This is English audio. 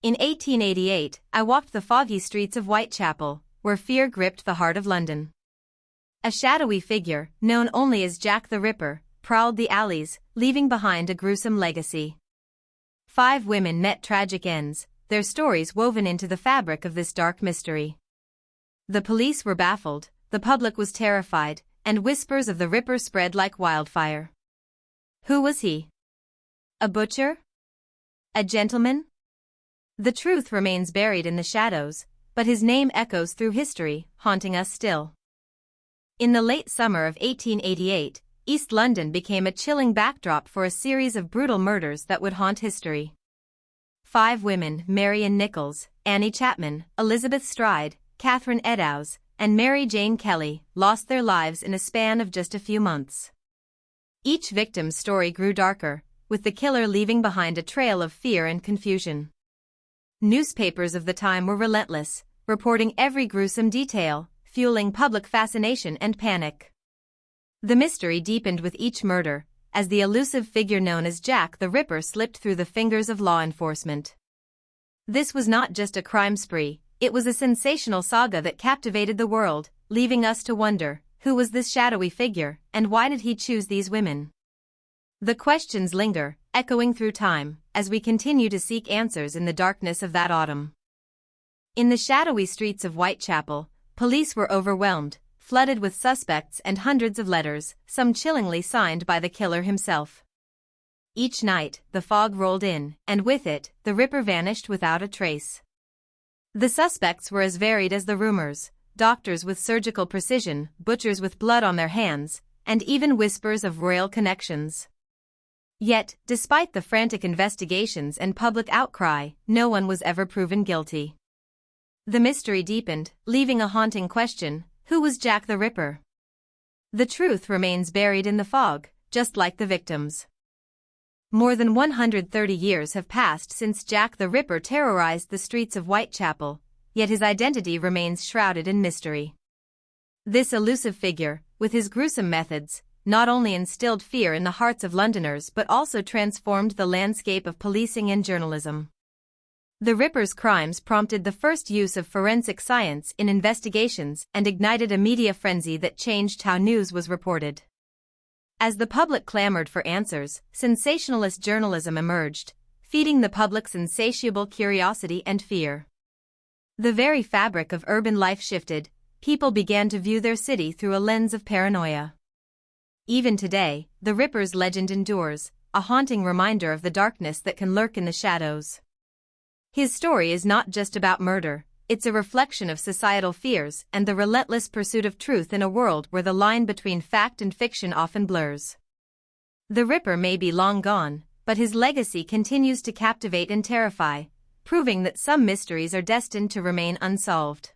In 1888, I walked the foggy streets of Whitechapel, where fear gripped the heart of London. A shadowy figure, known only as Jack the Ripper, prowled the alleys, leaving behind a gruesome legacy. 5 women met tragic ends, their stories woven into the fabric of this dark mystery. The police were baffled, the public was terrified, and whispers of the Ripper spread like wildfire. Who was he? A butcher? A gentleman? The truth remains buried in the shadows, but his name echoes through history, haunting us still. In the late summer of 1888, East London became a chilling backdrop for a series of brutal murders that would haunt history. 5 women, Marion Nichols, Annie Chapman, Elizabeth Stride, Catherine Eddowes, and Mary Jane Kelly, lost their lives in a span of just a few months. Each victim's story grew darker, with the killer leaving behind a trail of fear and confusion. Newspapers of the time were relentless, reporting every gruesome detail, fueling public fascination and panic. The mystery deepened with each murder, as the elusive figure known as Jack the Ripper slipped through the fingers of law enforcement. This was not just a crime spree, it was a sensational saga that captivated the world, leaving us to wonder, who was this shadowy figure, and why did he choose these women? The questions linger, echoing through time, as we continue to seek answers in the darkness of that autumn. In the shadowy streets of Whitechapel, police were overwhelmed, flooded with suspects and hundreds of letters, some chillingly signed by the killer himself. Each night, the fog rolled in, and with it, the Ripper vanished without a trace. The suspects were as varied as the rumors: doctors with surgical precision, butchers with blood on their hands, and even whispers of royal connections. Yet, despite the frantic investigations and public outcry, no one was ever proven guilty. The mystery deepened, leaving a haunting question: who was Jack the Ripper? The truth remains buried in the fog, just like the victims. More than 130 years have passed since Jack the Ripper terrorized the streets of Whitechapel, yet his identity remains shrouded in mystery. This elusive figure, with his gruesome methods, not only instilled fear in the hearts of Londoners but also transformed the landscape of policing and journalism. The Ripper's crimes prompted the first use of forensic science in investigations and ignited a media frenzy that changed how news was reported. As the public clamored for answers, sensationalist journalism emerged, feeding the public's insatiable curiosity and fear. The very fabric of urban life shifted, people began to view their city through a lens of paranoia. Even today, the Ripper's legend endures, a haunting reminder of the darkness that can lurk in the shadows. His story is not just about murder, it's a reflection of societal fears and the relentless pursuit of truth in a world where the line between fact and fiction often blurs. The Ripper may be long gone, but his legacy continues to captivate and terrify, proving that some mysteries are destined to remain unsolved.